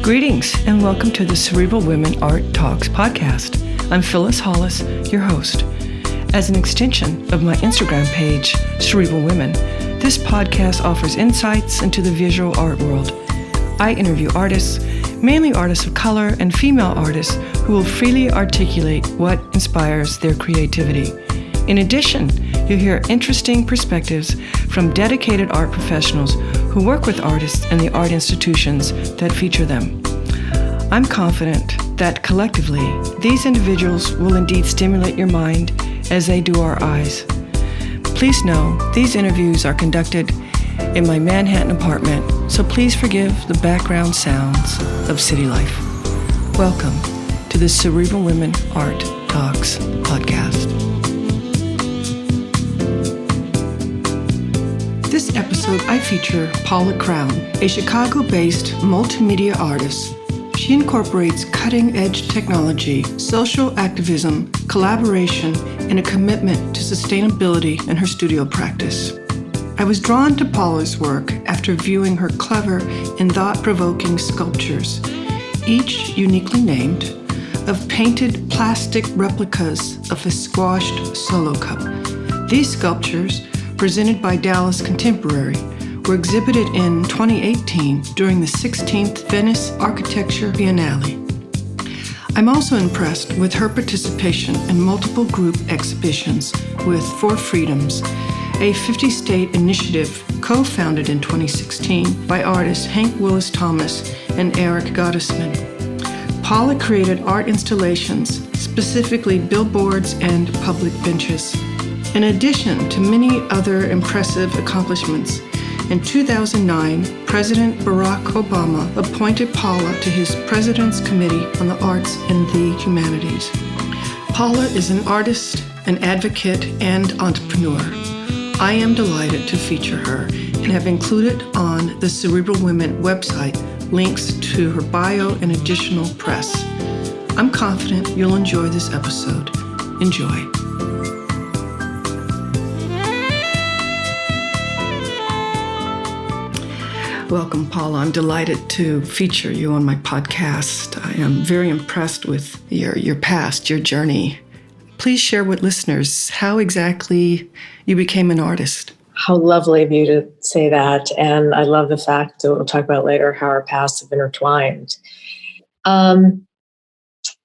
Greetings and welcome to the Cerebral Women Art Talks podcast. I'm Phyllis Hollis, your host. As an extension of my Instagram page, Cerebral Women, this podcast offers insights into the visual art world. I interview artists, mainly artists of color and female artists who will freely articulate what inspires their creativity. In addition, you'll hear interesting perspectives from dedicated art professionals who work with artists and the art institutions that feature them. I'm confident that collectively, these individuals will indeed stimulate your mind as they do our eyes. Please know these interviews are conducted in my Manhattan apartment, so please forgive the background sounds of city life. Welcome to the Cerebral Women Art Talks podcast. This episode, I feature Paula Crown, a Chicago-based multimedia artist. She incorporates cutting-edge technology, social activism, collaboration, and a commitment to sustainability in her studio practice. I was drawn to Paula's work after viewing her clever and thought-provoking sculptures, each uniquely named, of painted plastic replicas of a squashed solo cup. These sculptures, presented by Dallas Contemporary, were exhibited in 2018 during the 16th Venice Architectural Biennale. I'm also impressed with her participation in multiple group exhibitions with For Freedoms, a 50-state initiative co-founded in 2016 by artists Hank Willis Thomas and Eric Gottesman. Paula created art installations, specifically billboards and public benches. In addition to many other impressive accomplishments, in 2009, President Barack Obama appointed Paula to his President's Committee on the Arts and the Humanities. Paula is an artist, an advocate, and entrepreneur. I am delighted to feature her and have included on the Cerebral Women website links to her bio and additional press. I'm confident you'll enjoy this episode. Enjoy. Welcome, Paula. I'm delighted to feature you on my podcast. I am very impressed with your past, your journey. Please share with listeners how exactly you became an artist. How lovely of you to say that. And I love the fact that we'll talk about later how our paths have intertwined.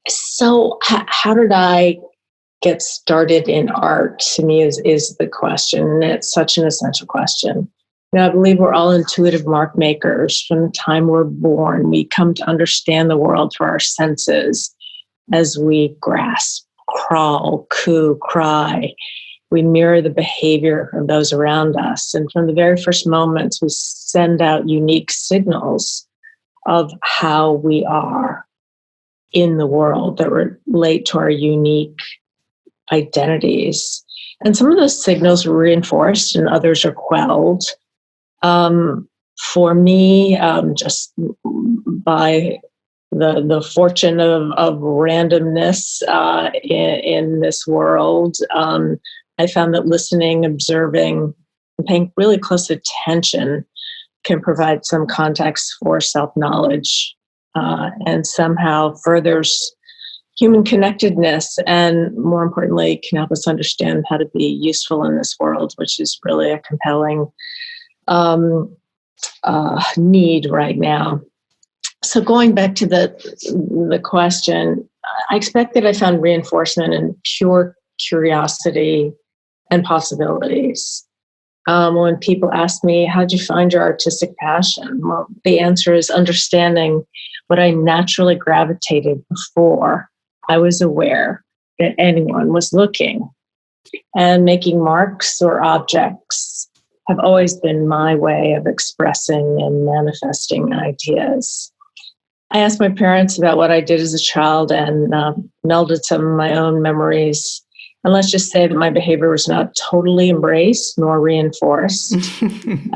So how did I get started in art, to me, is the question. And it's such an essential question. I believe we're all intuitive mark makers. From the time we're born, we come to understand the world through our senses as we grasp, crawl, coo, cry. We mirror the behavior of those around us. And from the very first moments, we send out unique signals of how we are in the world that relate to our unique identities. And some of those signals are reinforced and others are quelled. For me, just by the fortune of randomness in this world, I found that listening, observing, and paying really close attention can provide some context for self-knowledge and somehow furthers human connectedness, and more importantly, can help us understand how to be useful in this world, which is really a compelling need right now. So going back to the question, I expect that I found reinforcement in pure curiosity and possibilities. When people ask me, how'd you find your artistic passion? Well, the answer is understanding what I naturally gravitated before I was aware that anyone was looking. And making marks or objects have always been my way of expressing and manifesting ideas. I asked my parents about what I did as a child and melded some of my own memories. And let's just say that my behavior was not totally embraced nor reinforced.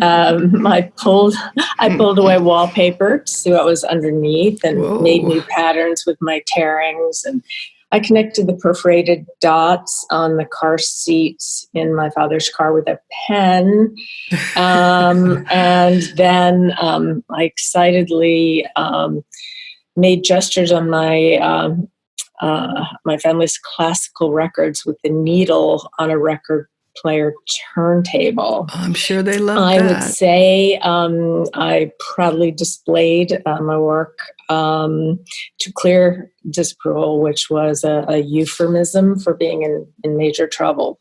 I pulled away wallpaper to see what was underneath and made new patterns with my tearings. And I connected the perforated dots on the car seats in my father's car with a pen. And then I excitedly made gestures on my family's classical records with the needle on a record player turntable. I'm sure they love I that. would say I proudly displayed my work to clear disapproval, which was a euphemism for being in major trouble.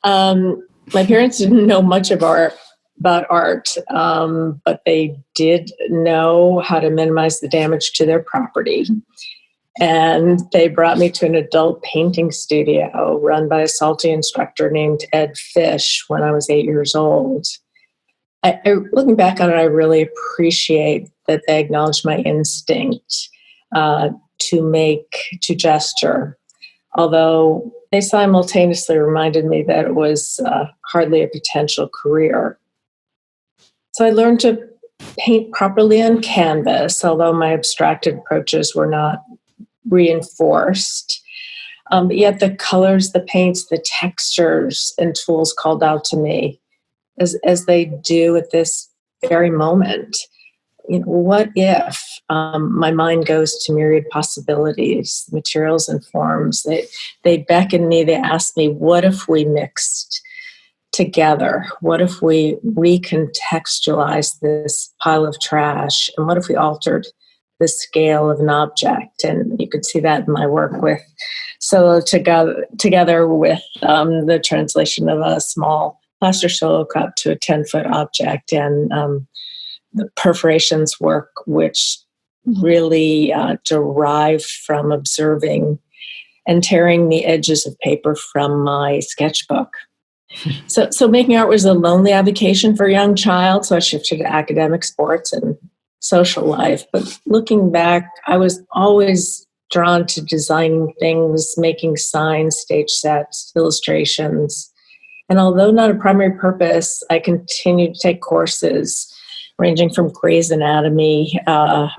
My parents didn't know much about art, but they did know how to minimize the damage to their property. And they brought me to an adult painting studio run by a salty instructor named Ed Fish when I was 8 years old. Looking back on it, I really appreciate that they acknowledged my instinct to gesture, although they simultaneously reminded me that it was hardly a potential career. So I learned to paint properly on canvas, although my abstracted approaches were not reinforced. But yet the colors, the paints, the textures and tools called out to me as they do at this very moment. What if my mind goes to myriad possibilities, materials and forms? They beckon me, they ask me, what if we mixed together? What if we recontextualized this pile of trash? And what if we altered the scale of an object? And you could see that in my work with Solo together with the translation of a small plaster solo cup to a 10-foot object, and the perforations work, which really derive from observing and tearing the edges of paper from my sketchbook. So making art was a lonely avocation for a young child, so I shifted to academic, sports, and social life. But looking back, I was always drawn to designing things, making signs, stage sets, illustrations. And although not a primary purpose, I continued to take courses ranging from Grey's Anatomy,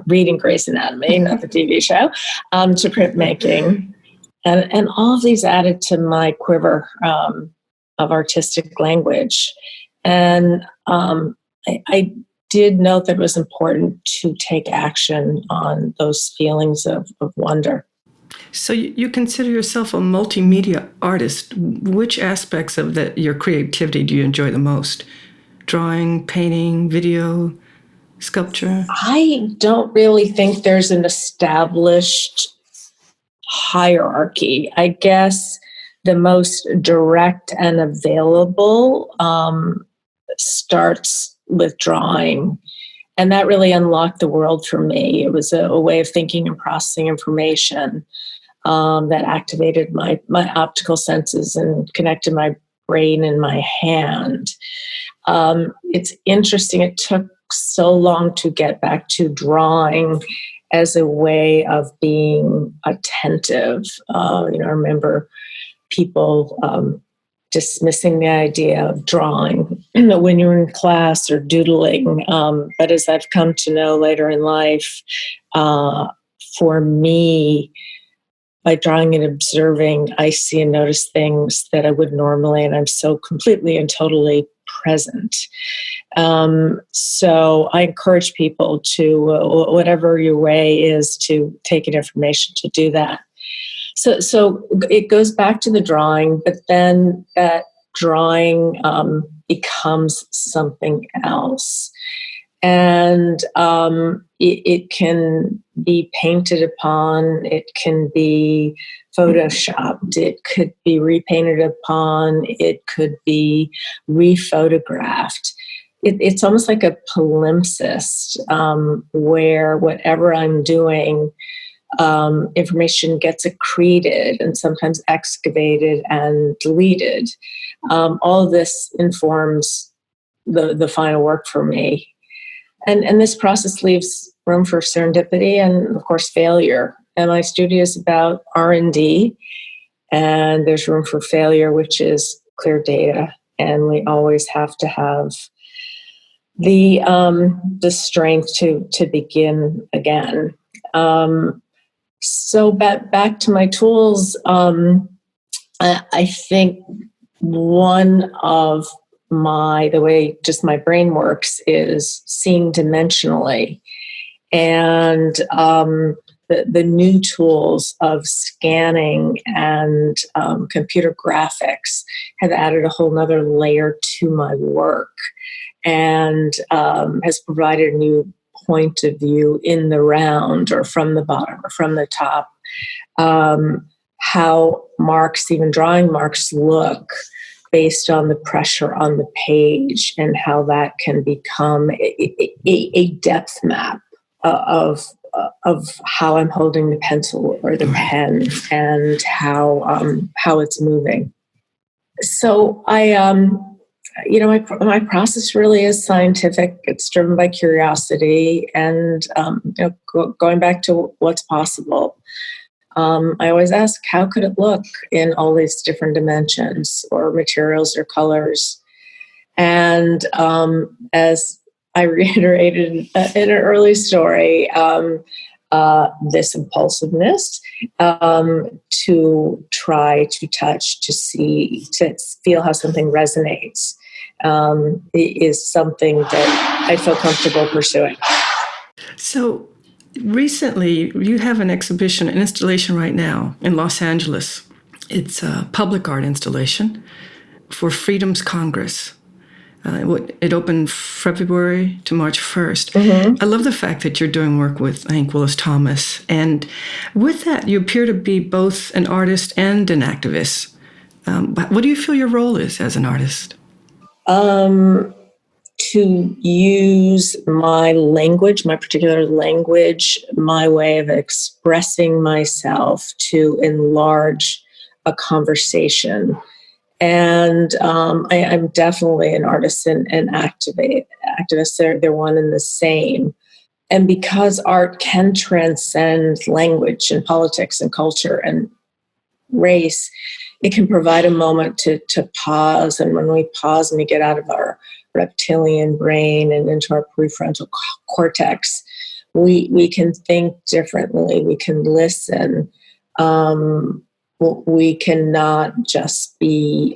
reading Grey's Anatomy, not the TV show, to printmaking. And all of these added to my quiver of artistic language. And I did note that it was important to take action on those feelings of wonder. So you consider yourself a multimedia artist. Which aspects of your creativity do you enjoy the most? Drawing, painting, video, sculpture? I don't really think there's an established hierarchy. I guess the most direct and available starts with drawing. And that really unlocked the world for me. It was a way of thinking and processing information that activated my optical senses and connected my brain and my hand. It's interesting. It took so long to get back to drawing as a way of being attentive. I remember people dismissing the idea of drawing when you're in class or doodling. But as I've come to know later in life, for me, by drawing and observing, I see and notice things that I would normally, and I'm so completely and totally present. So I encourage people to, whatever your way is, to take in information, to do that. So it goes back to the drawing, but then that drawing becomes something else. And it can be painted upon, it can be photoshopped, it could be repainted upon, it could be rephotographed. It's almost like a palimpsest where whatever I'm doing, information gets accreted and sometimes excavated and deleted. All of this informs the final work for me. And this process leaves room for serendipity and, of course, failure. And my studio is about R&D, and there's room for failure, which is clear data. And we always have to have the strength to begin again. So back to my tools, I think one of the way just my brain works is seeing dimensionally. And the new tools of scanning and computer graphics have added a whole nother layer to my work, and has provided a new point of view in the round, or from the bottom or from the top. How marks, even drawing marks, look based on the pressure on the page, and how that can become a depth map of how I'm holding the pencil or the pen, and how it's moving. So my process really is scientific. It's driven by curiosity, and going back to what's possible. I always ask, how could it look in all these different dimensions or materials or colors? And as I reiterated in an early story, this impulsiveness to try to touch, to feel how something resonates, is something that I feel comfortable pursuing. So recently, you have an exhibition, an installation right now in Los Angeles. It's a public art installation for Freedom's Congress. It opened February to March 1st. Mm-hmm. I love the fact that you're doing work with, I think, Willis Thomas. And with that, you appear to be both an artist and an activist. What do you feel your role is as an artist? To use my language, my particular language, my way of expressing myself, to enlarge a conversation. And I'm definitely an artist and activist. They're one and the same. And because art can transcend language and politics and culture and race, it can provide a moment to pause. And when we pause and we get out of our reptilian brain and into our prefrontal cortex, we can think differently. We can listen. We cannot just be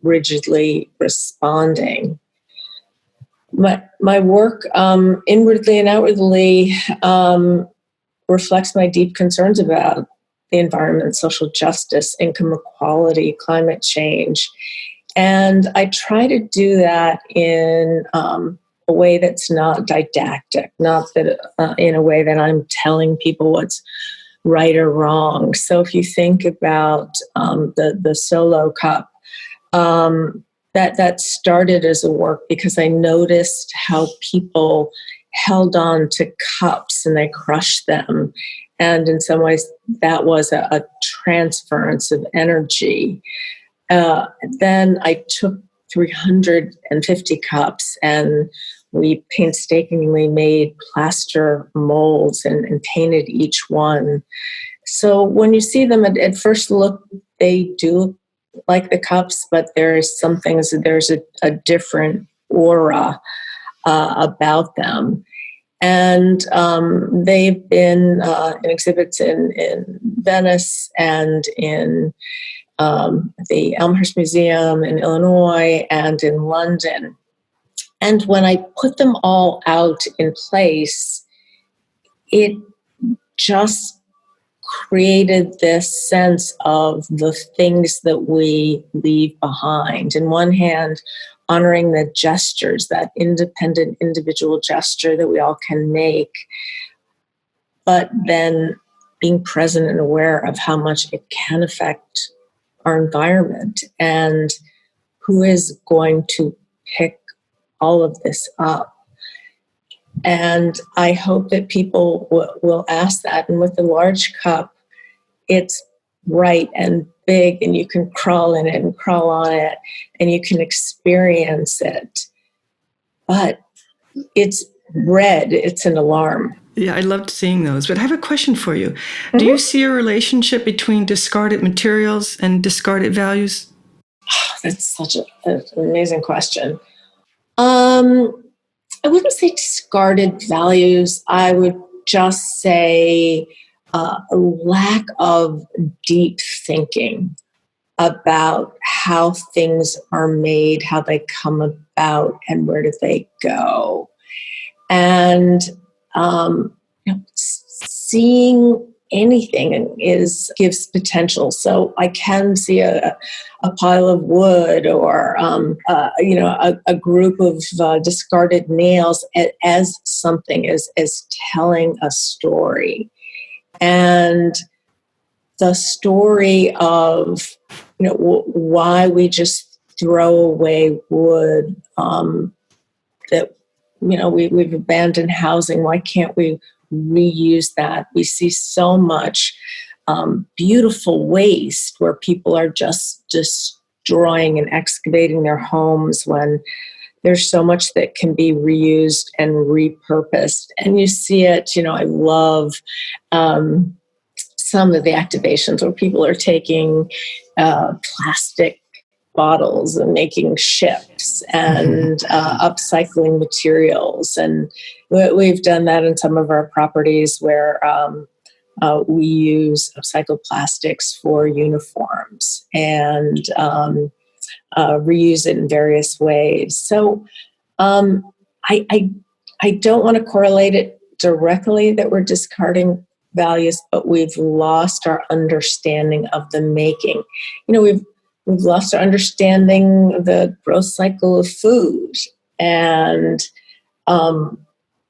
rigidly responding. My work, inwardly and outwardly, reflects my deep concerns about the environment, social justice, income equality, climate change. And I try to do that in a way that's not didactic, not that in a way that I'm telling people what's right or wrong. So if you think about the solo cup, that started as a work because I noticed how people held on to cups and they crushed them. And in some ways, that was a transference of energy. Then I took 350 cups and we painstakingly made plaster molds and painted each one. So when you see them at first look, they do look like the cups, but there's a different aura about them. And they've been in exhibits in Venice and in the Elmhurst Museum in Illinois and in London. And when I put them all out in place, it just created this sense of the things that we leave behind. In one hand, honoring the gestures, that independent individual gesture that we all can make, but then being present and aware of how much it can affect our environment and who is going to pick all of this up. And I hope that people will ask that. And with the large cup, it's bright and big, and you can crawl in it and crawl on it, and you can experience it. But it's red. It's an alarm. Yeah, I loved seeing those. But I have a question for you. Mm-hmm. Do you see a relationship between discarded materials and discarded values? Oh, that's such an amazing question. I wouldn't say discarded values. I would just say a lack of deep thinking about how things are made, how they come about, and where do they go. And seeing anything gives potential. So I can see a pile of wood or a group of discarded nails as something, as telling a story. And the story of why we just throw away wood, that we've abandoned housing. Why can't we reuse that? We see so much beautiful waste where people are just destroying and excavating their homes when there's so much that can be reused and repurposed. And you see it, I love some of the activations where people are taking plastic bottles and making ships and upcycling materials. And we've done that in some of our properties where we use upcycled plastics for uniforms and reuse it in various ways. So I don't want to correlate it directly that we're discarding values, but we've lost our understanding of the making. We've lost our understanding the growth cycle of food and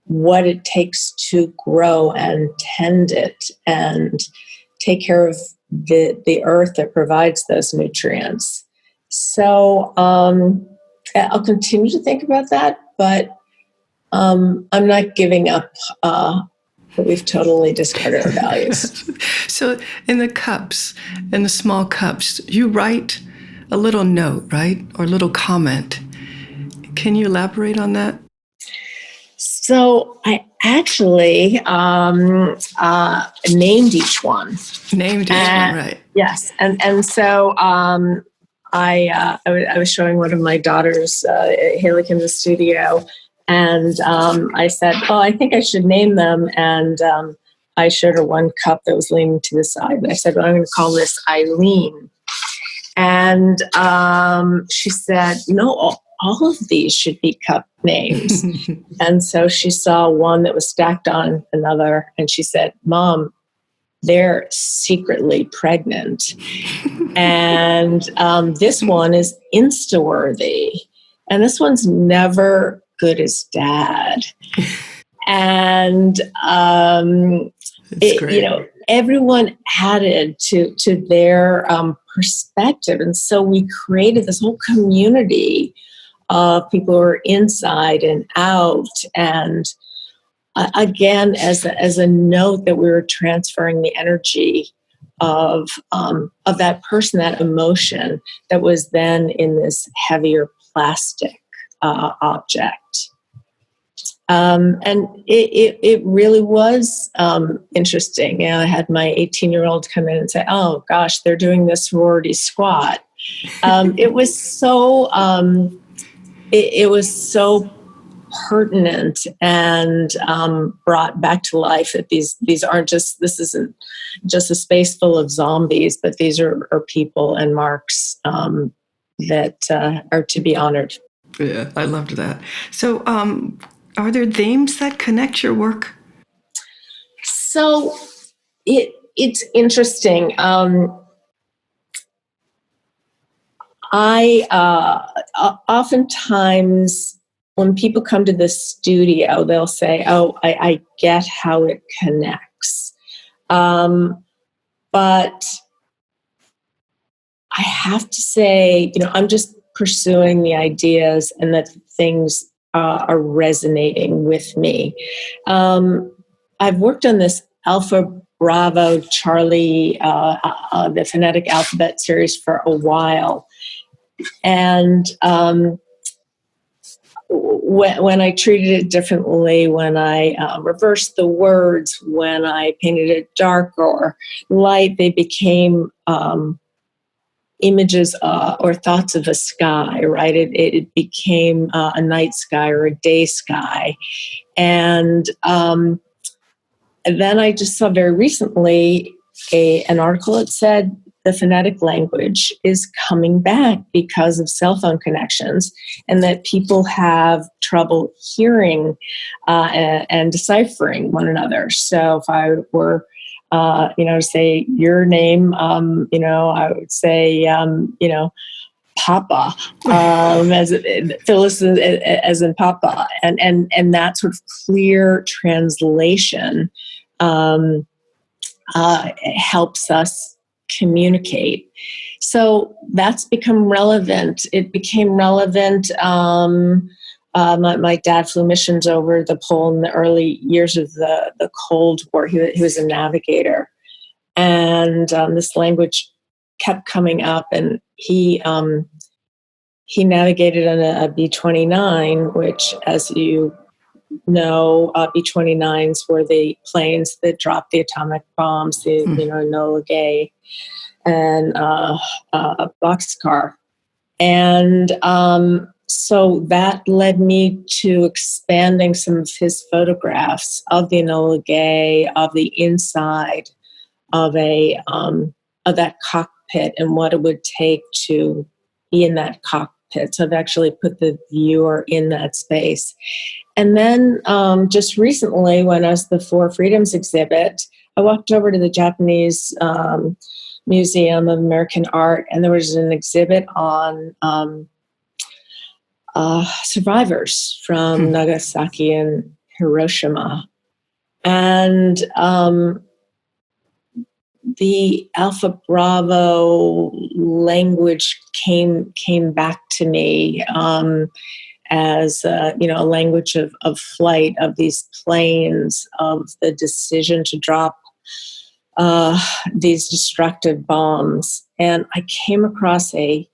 what it takes to grow and tend it and take care of the earth that provides those nutrients. So I'll continue to think about that, but I'm not giving up that we've totally discarded our values. So in the cups, in the small cups, you write a little note, right? Or a little comment. Can you elaborate on that? So I actually named each one. Named each one, right. Yes. And so I was showing one of my daughters, Haley, in the studio, and I said, I think I should name them. And I showed her one cup that was leaning to the side. And I said, I'm going to call this Eileen. And she said, no, all of these should be cup names. And so she saw one that was stacked on another. And she said, Mom, they're secretly pregnant. And this one is Insta-worthy. And this one's never good as Dad. And everyone added to their perspective. And so we created this whole community of people who are inside and out. And again, as a note that we were transferring the energy of that person, that emotion that was then in this heavier plastic object. And it really was interesting. I had my 18-year-old come in and say, oh gosh, they're doing this sorority squat. It was so it was so pertinent and brought back to life that these aren't just, this isn't just a space full of zombies, but these are people and marks that are to be honored. Yeah, I loved that. So are there themes that connect your work? So it's interesting. I oftentimes when people come to the studio, they'll say, oh, I get how it connects. But I have to say, I'm just pursuing the ideas and that things are resonating with me. I've worked on this Alpha, Bravo, Charlie, the phonetic alphabet series for a while. And when I treated it differently, when I reversed the words, when I painted it dark or light, they became images or thoughts of a sky, right? It became a night sky or a day sky. And then I just saw very recently an article that said the phonetic language is coming back because of cell phone connections, and that people have trouble hearing and deciphering one another. So if I were, say your name, I would say, Papa, as Phyllis as in Papa, and that sort of clear translation helps us communicate. So that's become relevant. It became relevant. My dad flew missions over the pole in the early years of the Cold War. He was a navigator, and this language kept coming up, and he navigated on a B-29, which, as you know, B-29s were the planes that dropped the atomic bombs, the Enola Gay and Boxcar. And so that led me to expanding some of his photographs of the Enola Gay, of the inside of that cockpit and what it would take to be in that cockpit. So I've actually put the viewer in that space. And then just recently, when I was at the Four Freedoms exhibit, I walked over to the Japanese Museum of American Art, and there was an exhibit on survivors from Nagasaki and Hiroshima. And the Alpha Bravo language came back to me as a language of flight, of these planes, of the decision to drop these destructive bombs. And I came across a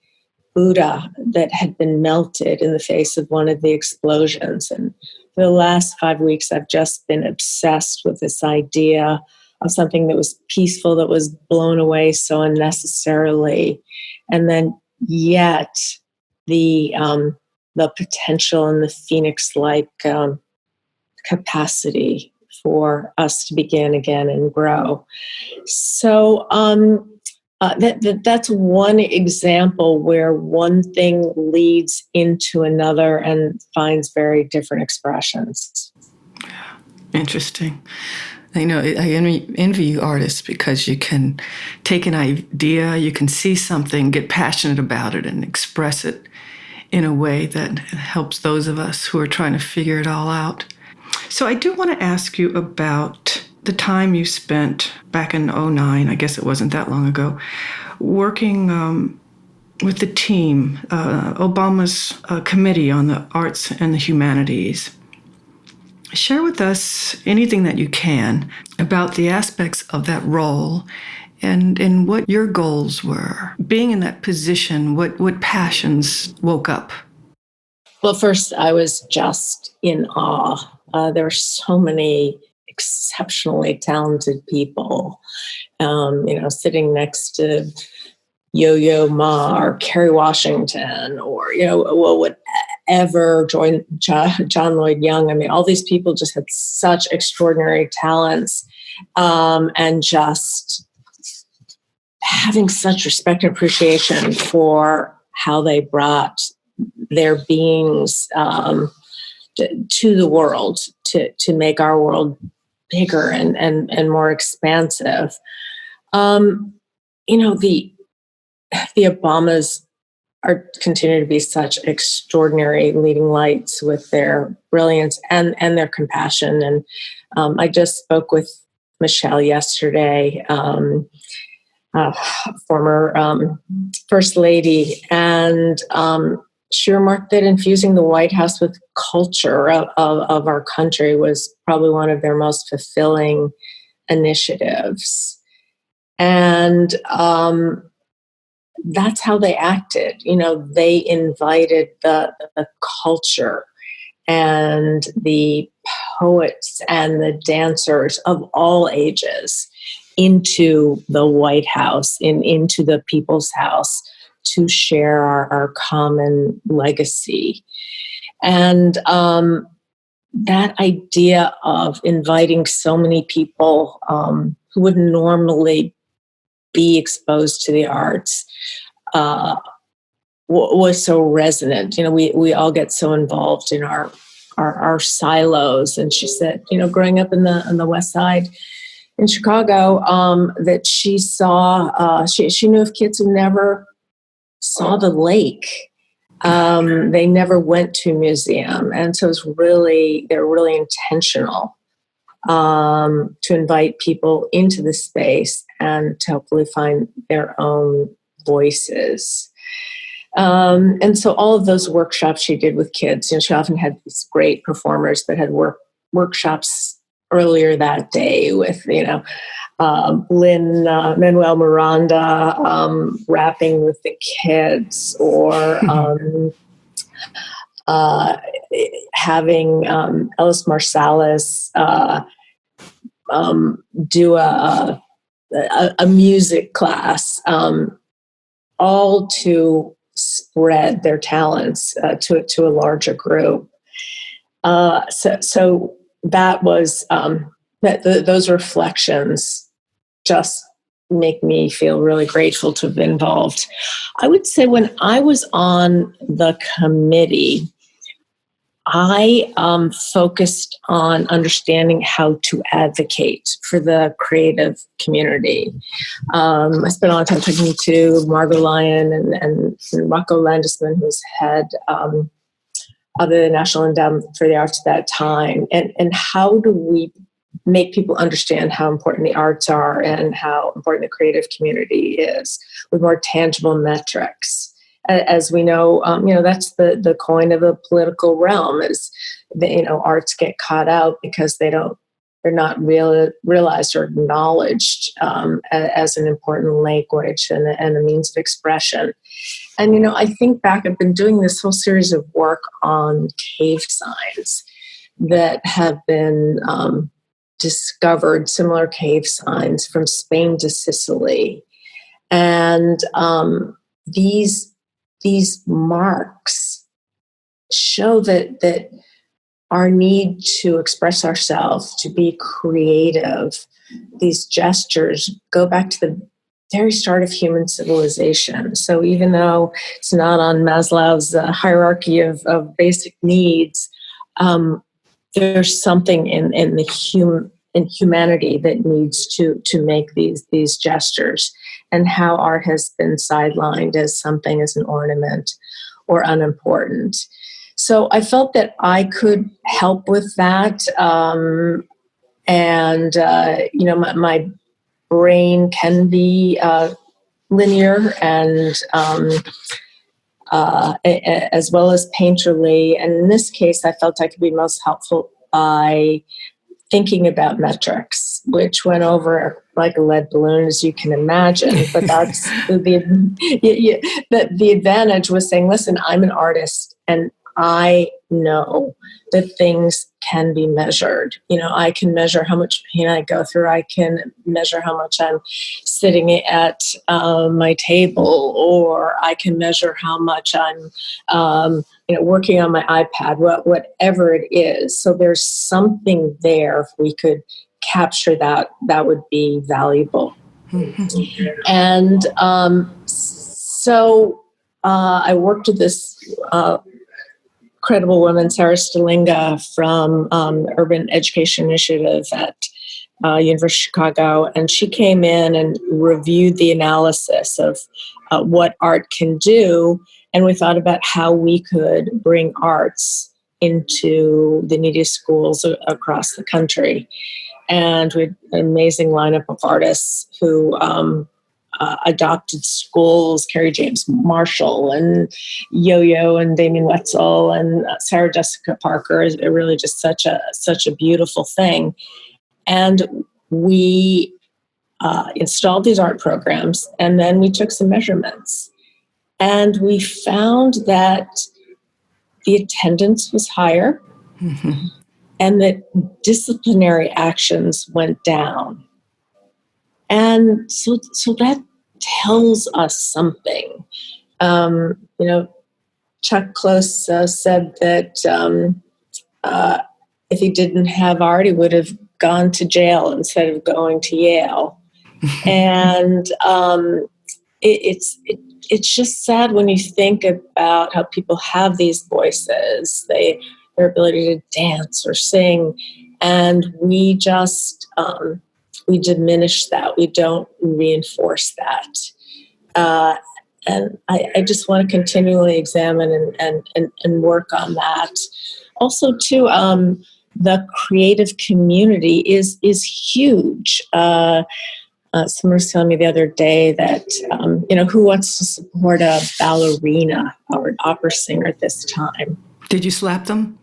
Buddha that had been melted in the face of one of the explosions. And for the last 5 weeks, I've just been obsessed with this idea of something that was peaceful, that was blown away so unnecessarily. And then yet the potential and the phoenix-like capacity for us to begin again and grow. So that's one example where one thing leads into another and finds very different expressions. Interesting. I envy you artists because you can take an idea, you can see something, get passionate about it, and express it in a way that helps those of us who are trying to figure it all out. So I do want to ask you about the time you spent back in 2009, I guess it wasn't that long ago, working with the team, Obama's Committee on the Arts and the Humanities. Share with us anything that you can about the aspects of that role and what your goals were. Being in that position, what passions woke up? Well, first, I was just in awe. There were so many exceptionally talented people, sitting next to Yo-Yo Ma or Kerry Washington or, whatever, John Lloyd Young. I mean, all these people just had such extraordinary talents, and just having such respect and appreciation for how they brought their beings to the world to make our world bigger and more expansive. The Obamas continue to be such extraordinary leading lights with their brilliance and their compassion. And I just spoke with Michelle yesterday, former First Lady, and she remarked that infusing the White House with culture of our country was probably one of their most fulfilling initiatives. And that's how they acted. They invited the culture and the poets and the dancers of all ages into the White House, into the People's House, to share our common legacy. And that idea of inviting so many people who wouldn't normally be exposed to the arts was so resonant. We all get so involved in our silos. And she said, growing up on the West Side in Chicago, that she saw, she knew of kids who never saw the lake. They never went to a museum. And so they're really intentional to invite people into the space and to hopefully find their own voices. And so all of those workshops she did with kids, she often had these great performers that had workshops earlier that day with, Lin-Manuel Miranda rapping with the kids, or having Ellis Marsalis do a music class, all to spread their talents to a larger group. So that was those reflections just make me feel really grateful to have been involved. I would say when I was on the committee, I focused on understanding how to advocate for the creative community. I spent a lot of time talking to Margot Lyon and Rocco Landesman, who was head of the National Endowment for the Arts at that time. And how do we make people understand how important the arts are and how important the creative community is with more tangible metrics? As we know, that's the coin of the political realm, is that, arts get caught out because they're not realized or acknowledged as an important language and a means of expression. And, I think back, I've been doing this whole series of work on cave signs that have been discovered, similar cave signs from Spain to Sicily. And these marks show that our need to express ourselves, to be creative, these gestures go back to the very start of human civilization. So even though it's not on Maslow's hierarchy of basic needs, there's something in humanity that needs to make these gestures, and how art has been sidelined as something, as an ornament or unimportant. So I felt that I could help with that. My brain can be linear and as well as painterly. And in this case, I felt I could be most helpful by thinking about metrics, which went over like a lead balloon, as you can imagine. But that's the advantage was saying, listen, I'm an artist and I know that things can be measured. I can measure how much pain I go through. I can measure how much I'm sitting at my table, or I can measure how much I'm working on my iPad, whatever it is. So there's something there. If we could capture that would be valuable. Mm-hmm. And so I worked with this incredible woman, Sarah Stalinga, from Urban Education Initiative at University of Chicago, and she came in and reviewed the analysis of what art can do, and we thought about how we could bring arts into the neediest schools across the country. And we had an amazing lineup of artists who adopted schools, Carrie James Marshall and Yo-Yo and Damien Wetzel and Sarah Jessica Parker. Is really just such a beautiful thing. And we installed these art programs, and then we took some measurements. And we found that the attendance was higher, mm-hmm. and that disciplinary actions went down. And so that tells us something. Chuck Close said that if he didn't have art, he would have gone to jail instead of going to Yale. And it's just sad when you think about how people have these voices, their ability to dance or sing, and we just we diminish that. We don't reinforce that. And I just want to continually examine and work on that. Also, too, the creative community is huge. Someone was telling me the other day that, who wants to support a ballerina or an opera singer at this time? Did you slap them?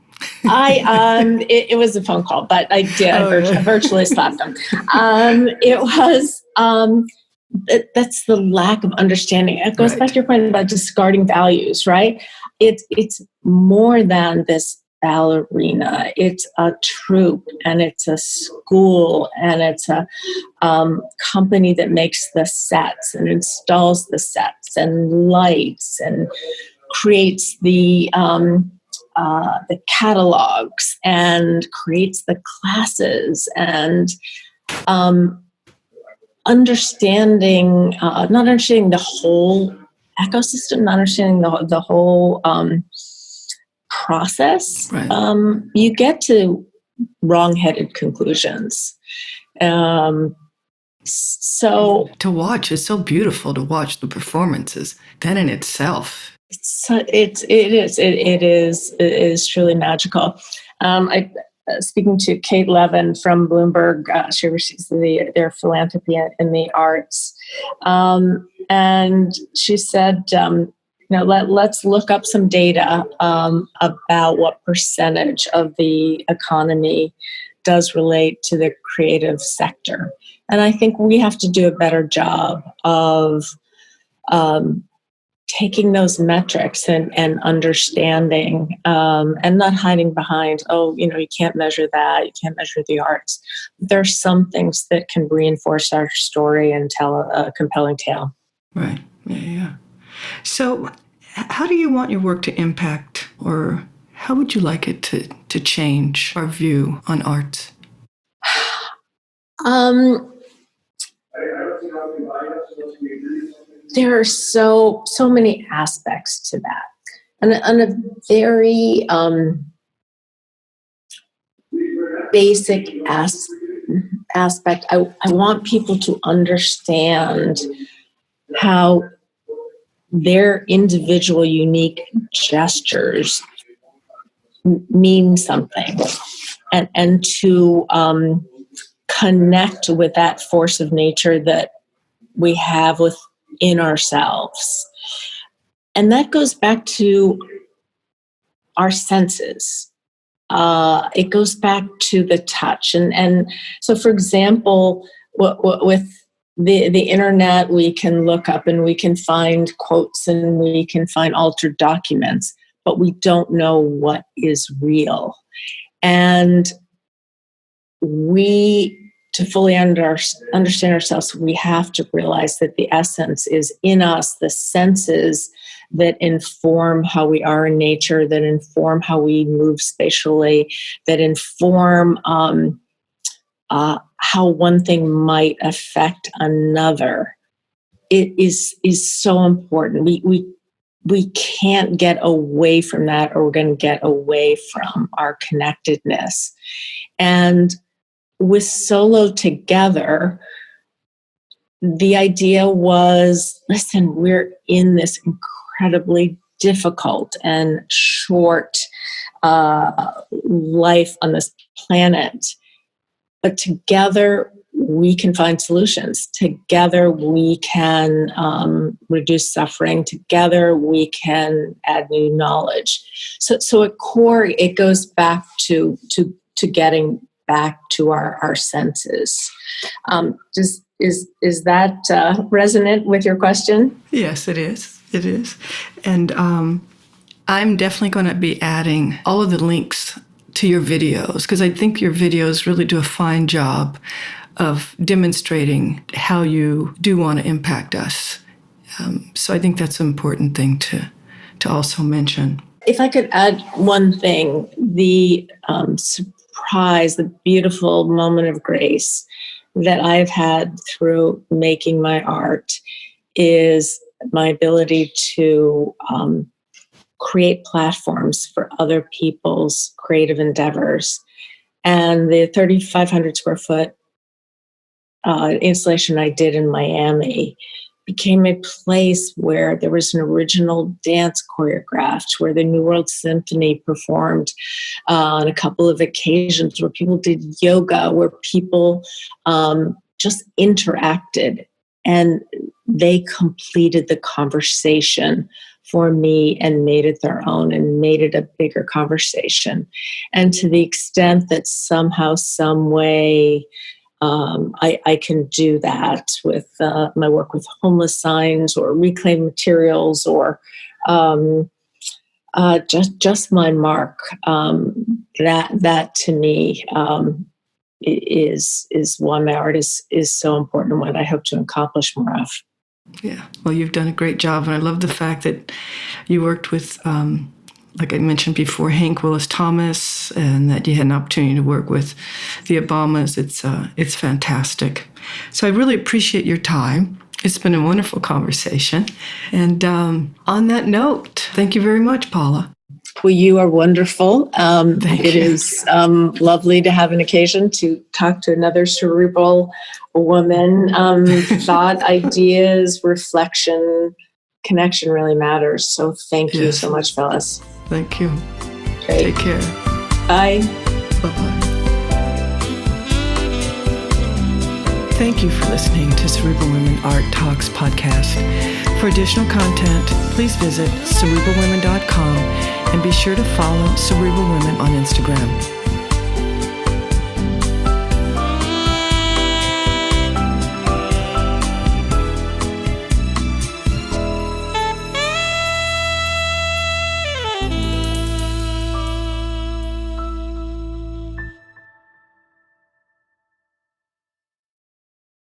It was a phone call, but I did. I virtually slapped them. That's the lack of understanding. It goes back to your point about discarding values, right? It's more than this ballerina. It's a troupe, and it's a school, and it's a company that makes the sets and installs the sets and lights and creates the catalogs and creates the classes, and not understanding the whole ecosystem, not understanding the whole process. Right. You get to wrong-headed conclusions. So to watch, it's so beautiful to watch the performances. That in itself, it is truly magical. Speaking to Kate Levin from Bloomberg, she oversees their philanthropy in the arts, and she said, let's look up some data about what percentage of the economy does relate to the creative sector. And I think we have to do a better job of taking those metrics and understanding, and not hiding behind, you can't measure that, you can't measure the arts. There's some things that can reinforce our story and tell a compelling tale. Right. Yeah. So how do you want your work to impact, or how would you like it to change our view on arts? There are so many aspects to that. And on a very basic aspect, I want people to understand how their individual unique gestures mean something, and to connect with that force of nature that we have within ourselves. And that goes back to our senses. It goes back to the touch. And so, for example, with the internet, we can look up and we can find quotes and we can find altered documents, but we don't know what is real. And to fully understand ourselves, we have to realize that the essence is in us, the senses that inform how we are in nature, that inform how we move spatially, that inform how one thing might affect another. It is so important. We can't get away from that, or we're going to get away from our connectedness. And with Solo Together, the idea was, listen, we're in this incredibly difficult and short life on this planet. But together, we can find solutions. Together, we can reduce suffering. Together, we can add new knowledge. So at core, it goes back to getting back to our senses. Is that resonant with your question? Yes, it is. It is. And I'm definitely going to be adding all of the links to your videos, because I think your videos really do a fine job of demonstrating how you do want to impact us. So I think that's an important thing to also mention. If I could add one thing, the prize, the beautiful moment of grace that I've had through making my art is my ability to create platforms for other people's creative endeavors. And the 3,500 square foot installation I did in Miami became a place where there was an original dance choreographed, where the New World Symphony performed on a couple of occasions, where people did yoga, where people just interacted, and they completed the conversation for me and made it their own and made it a bigger conversation. And to the extent that somehow, some way, I can do that with my work with homeless signs or reclaimed materials or just my mark. That to me is why my art is so important and what I hope to accomplish more of. Yeah, well, you've done a great job, and I love the fact that you worked with, like I mentioned before, Hank Willis Thomas, and that you had an opportunity to work with the Obamas. It's fantastic. So I really appreciate your time. It's been a wonderful conversation. And on that note, thank you very much, Paula. Well, you are wonderful. It is lovely to have an occasion to talk to another cerebral woman. Thought, ideas, reflection, connection really matters. So thank you so much, Phyllis. Thank you. Great. Take care. Bye. Bye-bye. Thank you for listening to Cerebral Women Art Talks podcast. For additional content, please visit cerebralwomen.com and be sure to follow Cerebral Women on Instagram.